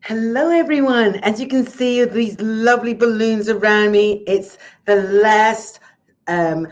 Hello, everyone. As you can see, these lovely balloons around me, it's the last um,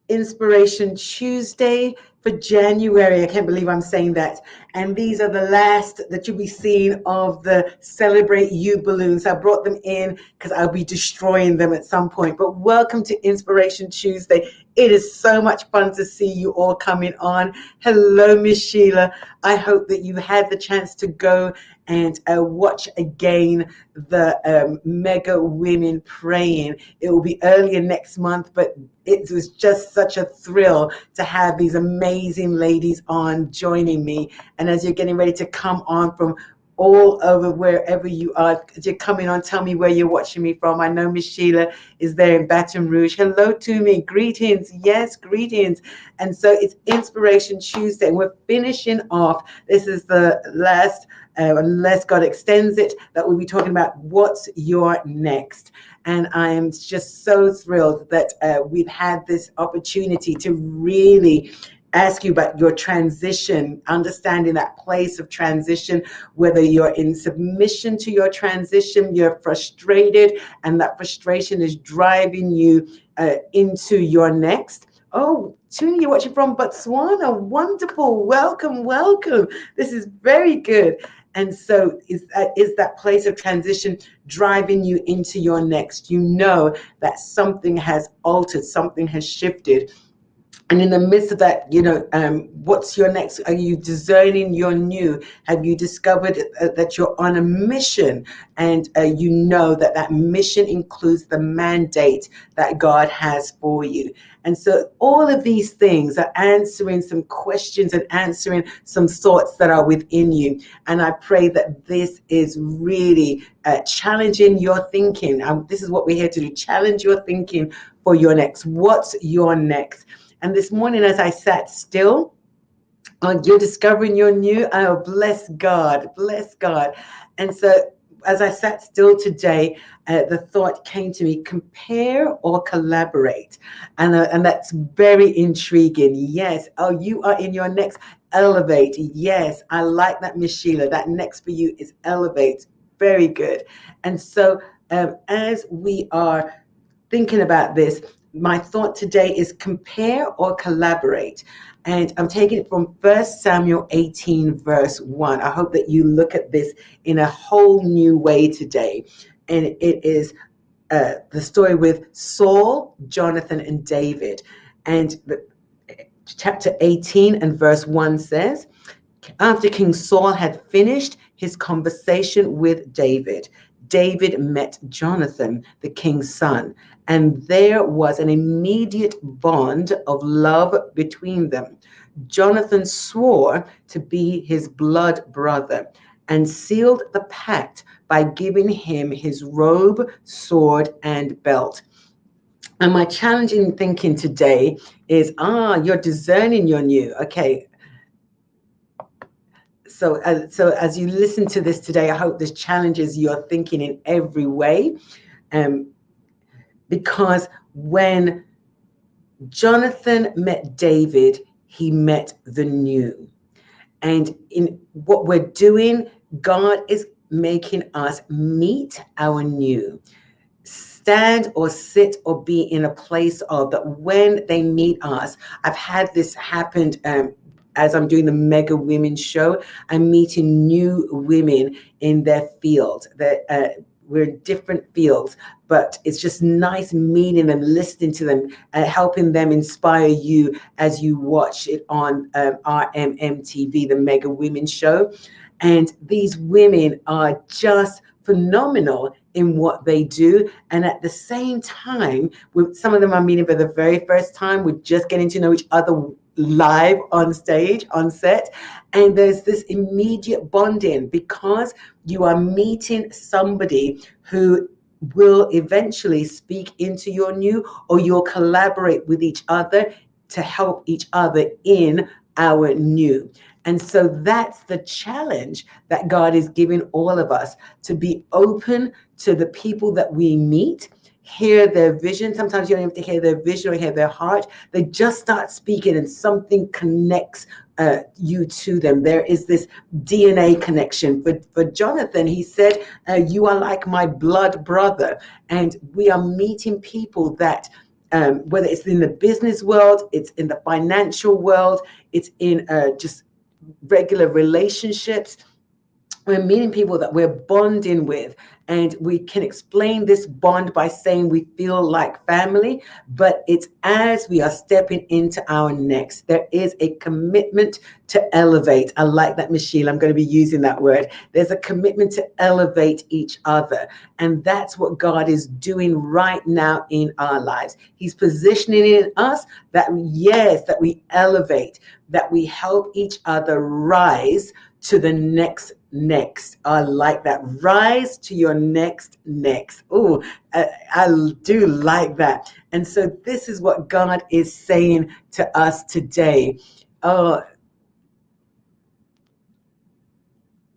Inspiration Tuesday for January. I can't believe I'm saying that. And these are the last that you'll be seeing of the Celebrate You balloons. I brought them in because I'll be destroying them at some point. But welcome to Inspiration Tuesday. It is so much fun to see you all coming on. Hello, Miss Sheila. I hope that you had the chance to go and watch again the Mega Women Praying. It will be earlier next month, but it was just such a thrill to have these amazing ladies on joining me. And as you're getting ready to come on from all over wherever you are, as you're coming on, tell me where you're watching me from. I know Miss Sheila is there in Baton Rouge. Hello to me. Greetings. Yes, greetings. And so it's Inspiration Tuesday. We're finishing off. This is the last, unless God extends it, that we'll be talking about what's your next. And I am just so thrilled that we've had this opportunity to really ask you about your transition, understanding that place of transition, whether you're in submission to your transition, you're frustrated, and that frustration is driving you into your next. Oh, Tuni, you're watching from Botswana. Wonderful. Welcome, welcome. This is very good. And so is that place of transition driving you into your next? You know that something has altered, something has shifted. And in the midst of that, what's your next? Are you discerning your new? Have you discovered that you're on a mission, and you know that that mission includes the mandate that God has for you? And so all of these things are answering some questions and answering some thoughts that are within you. And I pray that this is really challenging your thinking. This is what we're here to do, challenge your thinking for your next. What's your next? And this morning, as I sat still, you're discovering your new. Oh, bless God, bless God. And so, as I sat still today, the thought came to me: compare or collaborate, and that's very intriguing. Yes. Oh, you are in your next. Elevate. Yes, I like that, Miss Sheila. That next for you is elevate. Very good. And so, as we are thinking about this, my thought today is compare or collaborate. And I'm taking it from 1 Samuel 18, verse 1. I hope that you look at this in a whole new way today. And it is the story with Saul, Jonathan, and David. And chapter 18 and verse 1 says, after King Saul had finished his conversation with David, David met Jonathan, the king's son, and there was an immediate bond of love between them. Jonathan swore to be his blood brother and sealed the pact by giving him his robe, sword, and belt. And my challenging thinking today is, you're discerning your new. Okay, so as you listen to this today, I hope this challenges your thinking in every way. Because when Jonathan met David, he met the new. And in what we're doing, God is making us meet our new. Stand or sit or be in a place of that when they meet us. I've had this happen as I'm doing the Mega Women show. I'm meeting new women in their field. We're in different fields, but it's just nice meeting them, listening to them, helping them inspire you as you watch it on RMM TV, the Mega Women show. And these women are just phenomenal in what they do. And at the same time, with some of them I'm meeting for the very first time, we're just getting to know each other live on stage, on set. And there's this immediate bonding because you are meeting somebody who will eventually speak into your new, or you'll collaborate with each other to help each other in our new. And so that's the challenge that God is giving all of us, to be open to the people that we meet, hear their vision. Sometimes you don't have to hear their vision or hear their heart. They just start speaking and something connects you to them. There is this DNA connection. For Jonathan, he said, you are like my blood brother. And we are meeting people that, whether it's in the business world, it's in the financial world, it's in just regular relationships, we're meeting people that we're bonding with, and we can explain this bond by saying we feel like family. But it's as we are stepping into our next, there is a commitment to elevate. I like that, Michelle. I'm going to be using that word. There's a commitment to elevate each other, and that's what God is doing right now in our lives. He's positioning in us that, yes, that we elevate, that we help each other rise to the next. I like that. Rise to your next. Oh, I do like that. And so this is what God is saying to us today. Oh,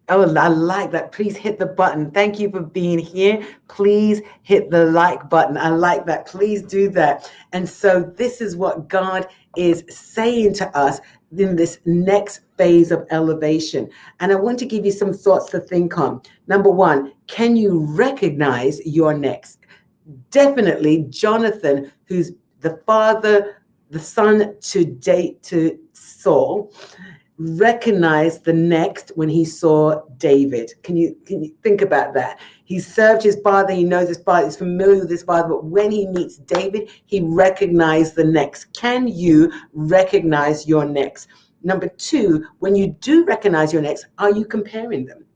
I like that. Please hit the button. Thank you for being here. Please hit the like button. I like that. Please do that. And so this is what God is saying to us in this next phase of elevation. And I want to give you some thoughts to think on. Number one, can you recognize your next? Definitely Jonathan, who's the son to Saul, recognized the next when he saw David. Can you think about that? He served his father, he knows his father, he's familiar with his father, but when he meets David, he recognized the next. Can you recognize your next? Number two, when you do recognize your next, are you comparing them?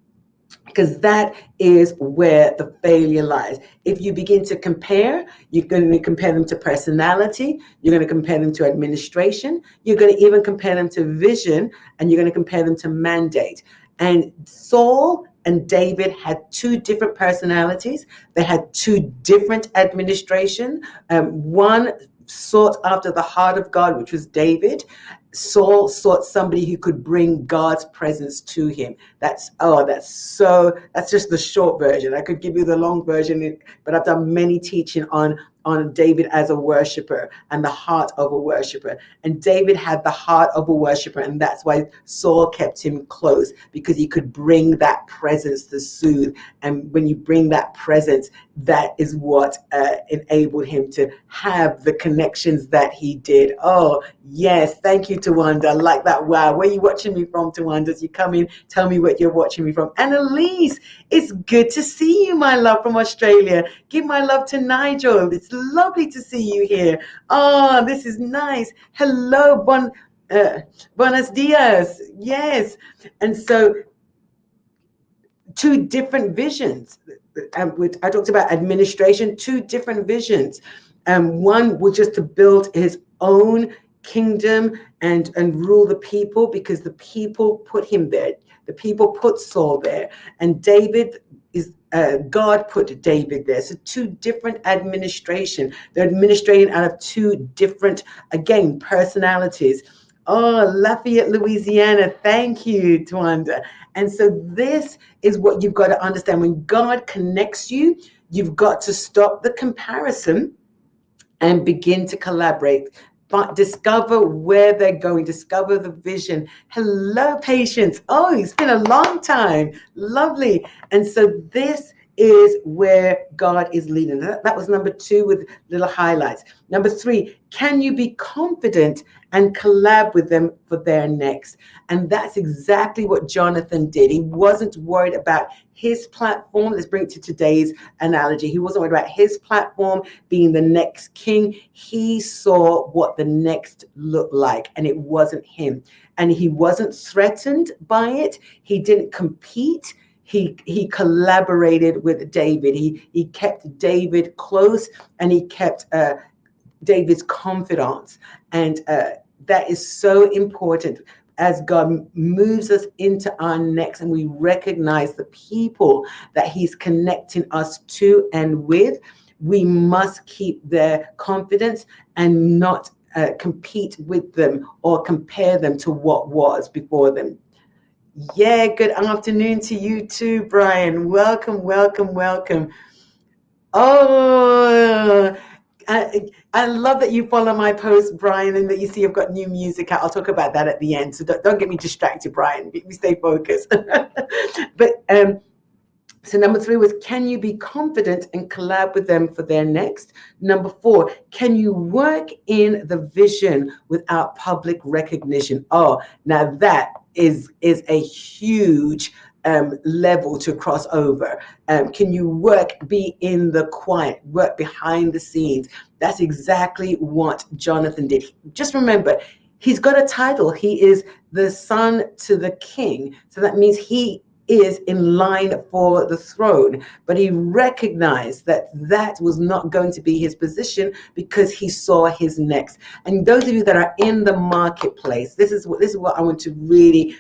Because that is where the failure lies. If you begin to compare, you're going to compare them to personality, you're going to compare them to administration, you're going to even compare them to vision, and you're going to compare them to mandate. And Saul and David had two different personalities. They had two different administration. One sought after the heart of God, which was David. Saul sought somebody who could bring God's presence to him. That's just the short version. I could give you the long version, but I've done many teaching on David as a worshiper and the heart of a worshiper. And David had the heart of a worshiper, and that's why Saul kept him close, because he could bring that presence to soothe. And when you bring that presence, that is what enabled him to have the connections that he did. Oh, yes. Thank you, Tawanda. I like that. Wow. Where are you watching me from, Tawanda? As you come in, tell me what you're watching me from. Annalise, it's good to see you, my love, from Australia. Give my love to Nigel. It's lovely to see you here. Oh, this is nice. Hello, buenos dias. Yes. And so two different visions. I talked about administration, two different visions. One was just to build his own kingdom and rule the people, because the people put him there. The people put Saul there, and David is God put David there. So two different administration. They're administrating out of two different, again, personalities. Oh, Lafayette, Louisiana. Thank you, Twanda. And so this is what you've got to understand. When God connects you, you've got to stop the comparison and begin to collaborate. But discover where they're going, discover the vision. Hello, Patience. Oh, it's been a long time. Lovely. And so this is where God is leading. That was number two with little highlights. Number three, can you be confident and collab with them for their next? And that's exactly what Jonathan did. He wasn't worried about his platform. Let's bring it to today's analogy. He wasn't worried about his platform being the next king. He saw what the next looked like, and it wasn't him. And he wasn't threatened by it. He didn't compete. He collaborated with David. He kept David close, and he kept David's confidence. And that is so important as God moves us into our next, and we recognize the people that he's connecting us to and with. We must keep their confidence and not compete with them or compare them to what was before them. Yeah, good afternoon to you too, Brian. Welcome, welcome, welcome. Oh, I love that you follow my post, Brian, and that you see I've got new music out. I'll talk about that at the end. So don't get me distracted, Brian. We stay focused. But so number 3 was, can you be confident and collab with them for their next? Number 4, can you work in the vision without public recognition? Oh, now that is a huge level to cross over. Can you be in the quiet, work behind the scenes? That's exactly what Jonathan did. Just remember, he's got a title. He is the son to the king. So that means he is in line for the throne, but he recognized that that was not going to be his position because he saw his next. And those of you that are in the marketplace, this is what I want to really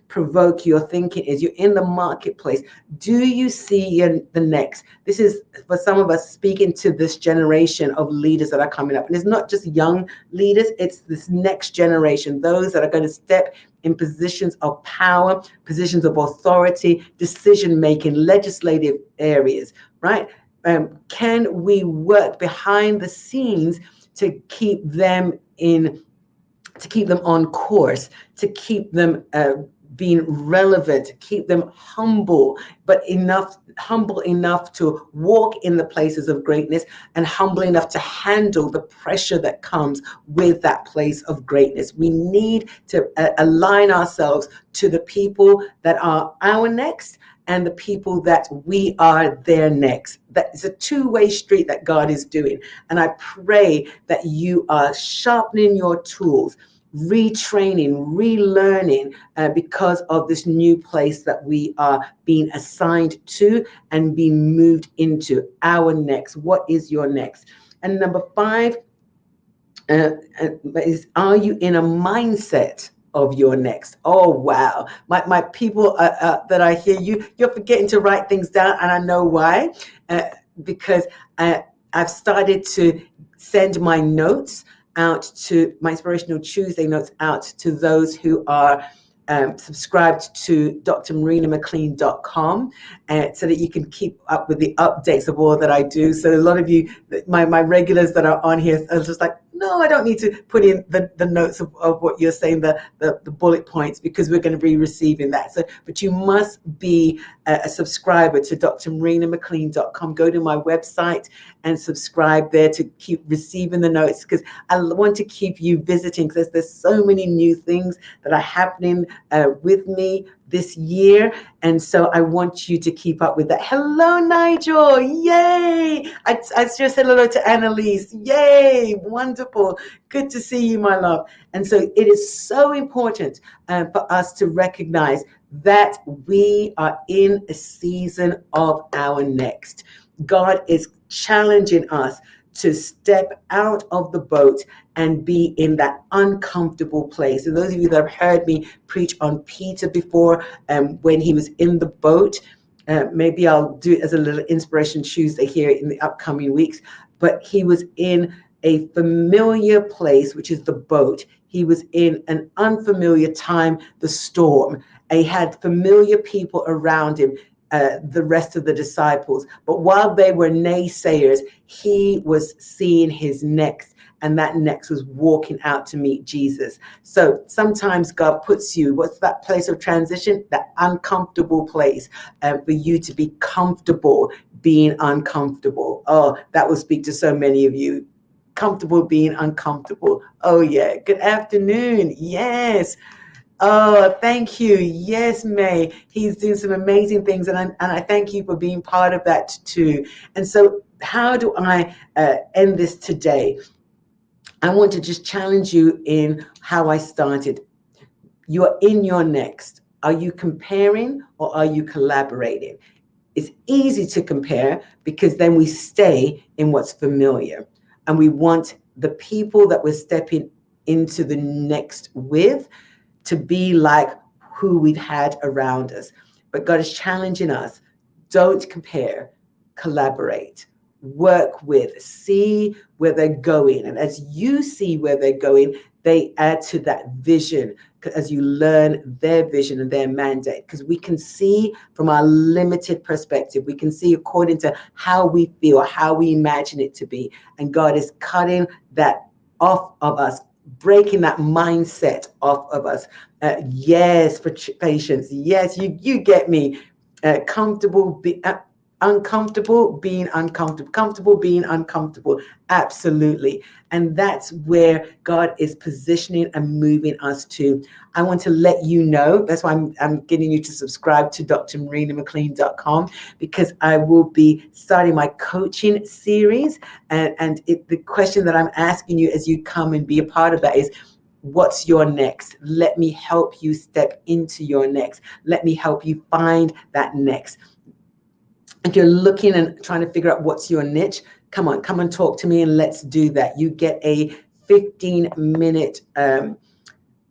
provoke your thinking. Is you're in the marketplace, do you see the next? This is for some of us speaking to this generation of leaders that are coming up, and it's not just young leaders, it's this next generation, those that are going to step in positions of power, positions of authority, decision-making, legislative areas, right? Can we work behind the scenes to keep them on course, to keep them being relevant, to keep them humble enough to walk in the places of greatness, and humble enough to handle the pressure that comes with that place of greatness. We need to align ourselves to the people that are our next and the people that we are their next. That is a two-way street that God is doing. And I pray that you are sharpening your tools, retraining, relearning, because of this new place that we are being assigned to and being moved into. Our next. What is your next? And number 5 is, are you in a mindset of your next? Oh, wow. My people that I hear you're forgetting to write things down, and I know why. Because I've started to send my notes out to my Inspirational Tuesday notes out to those who are subscribed to drmarinamclean.com, so that you can keep up with the updates of all that I do. So a lot of you, my regulars that are on here, are just like, no, I don't need to put in the notes of what you're saying, the bullet points, because we're going to be receiving that. So, but you must be a subscriber to drmarinamclean.com. Go to my website and subscribe there to keep receiving the notes, because I want to keep you visiting, because there's so many new things that are happening with me this year, and so I want you to keep up with that. Hello, Nigel. Yay! I just said hello to Annalise. Yay! Wonderful. Good to see you, my love. And so it is so important for us to recognize that we are in a season of our next. God is challenging us to step out of the boat and be in that uncomfortable place. And those of you that have heard me preach on Peter before, when he was in the boat, maybe I'll do it as a little Inspiration Tuesday here in the upcoming weeks, but he was in a familiar place, which is the boat. He was in an unfamiliar time, the storm. He had familiar people around him, the rest of the disciples. But while they were naysayers, he was seeing his next, and that next was walking out to meet Jesus. So sometimes God puts you, what's that place of transition? That uncomfortable place, for you to be comfortable being uncomfortable. Oh, that will speak to so many of you. Comfortable being uncomfortable. Oh, yeah. Good afternoon. Yes. Oh, thank you. Yes, May. He's doing some amazing things, and I thank you for being part of that too. And so, how do I end this today? I want to just challenge you in how I started. You're in your next. Are you comparing or are you collaborating? It's easy to compare because then we stay in what's familiar, and we want the people that we're stepping into the next with to be like who we've had around us. But God is challenging us. Don't compare, collaborate, work with, see where they're going. And as you see where they're going, they add to that vision as you learn their vision and their mandate. Because we can see from our limited perspective, we can see according to how we feel, how we imagine it to be. And God is cutting that off of us, breaking that mindset off of us. Yes, for patience. Yes, you get me. Uncomfortable being uncomfortable, comfortable being uncomfortable. Absolutely. And that's where God is positioning and moving us to. I want to let you know, that's why I'm getting you to subscribe to drmarinamclean.com, because I will be starting my coaching series. And the question that I'm asking you as you come and be a part of that is, what's your next? Let me help you step into your next. Let me help you find that next. If you're looking and trying to figure out what's your niche, come and talk to me and let's do that. You get a 15-minute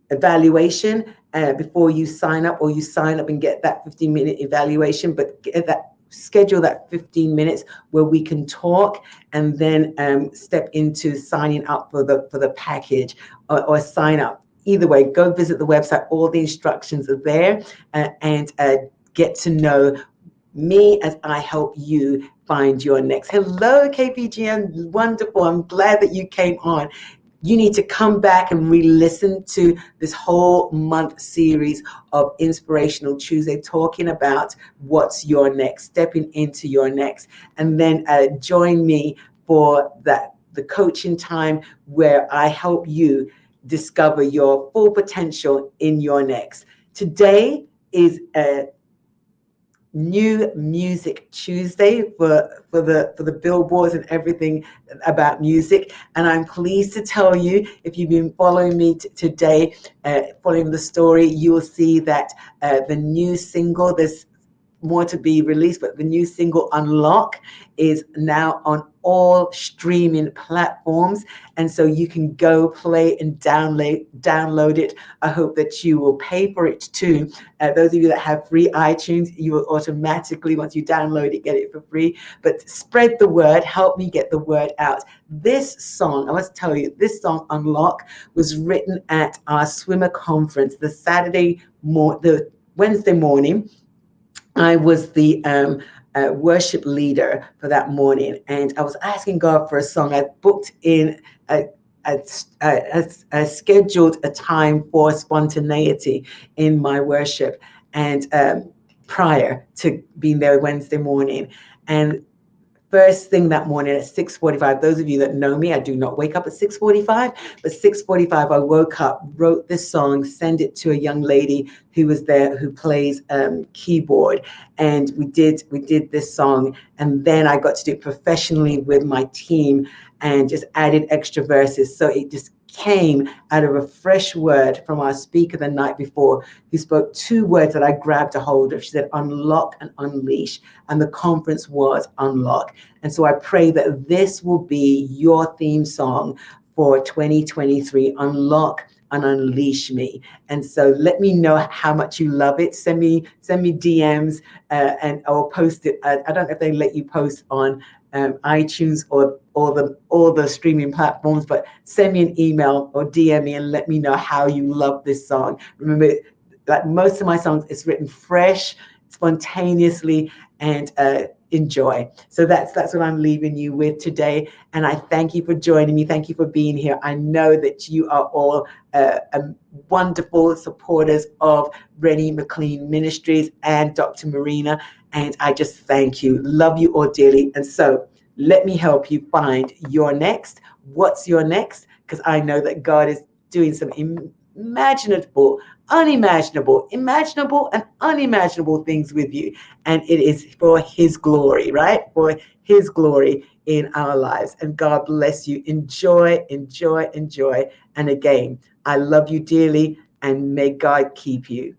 evaluation before you sign up, or you sign up and get that 15-minute evaluation, but schedule that 15 minutes where we can talk, and then step into signing up for the package, or sign up. Either way, go visit the website. All the instructions are there, and get to know me as I help you find your next. Hello, KPGM. Wonderful. I'm glad that you came on. You need to come back and re-listen to this whole month series of Inspirational Tuesday, talking about what's your next, stepping into your next. And then join me for the coaching time, where I help you discover your full potential in your next. Today is New Music Tuesday for the billboards and everything about music. And I'm pleased to tell you, if you've been following me today, following the story, you will see that the new single, there's more to be released, but the new single Unlock is now on all streaming platforms, and so you can go play and download it. I hope that you will pay for it too. Those of you that have free iTunes, you will automatically, once you download it, get it for free. But spread the word, help me get the word out. This song, I must tell you, this song Unlock was written at our swimmer conference the Wednesday morning. I was the worship leader for that morning, and I was asking God for a song. I booked in I scheduled a time for spontaneity in my worship, and prior to being there Wednesday morning. And first thing that morning at 6:45, those of you that know me, I do not wake up at 6:45, but 6:45 I woke up, wrote this song, sent it to a young lady who was there who plays keyboard, and we did this song. And then I got to do it professionally with my team and just added extra verses. So it just came out of a fresh word from our speaker the night before, who spoke two words that I grabbed a hold of. She said, unlock and unleash. And the conference was Unlock. And so I pray that this will be your theme song for 2023, Unlock and Unleash Me. And so let me know how much you love it. Send me DMs, and I'll post it. I don't know if they let you post on iTunes or the streaming platforms, but send me an email or DM me and let me know how you love this song. Remember, like most of my songs, it's written fresh, spontaneously, and enjoy. So that's what I'm leaving you with today. And I thank you for joining me. Thank you for being here. I know that you are all wonderful supporters of Rennie McLean Ministries and Dr. Marina. And I just thank you. Love you all dearly. And so let me help you find your next. What's your next? Because I know that God is doing some imaginable, unimaginable, imaginable, and unimaginable things with you. And it is for His glory, right? For His glory in our lives. And God bless you. Enjoy, enjoy, enjoy. And again, I love you dearly, and may God keep you.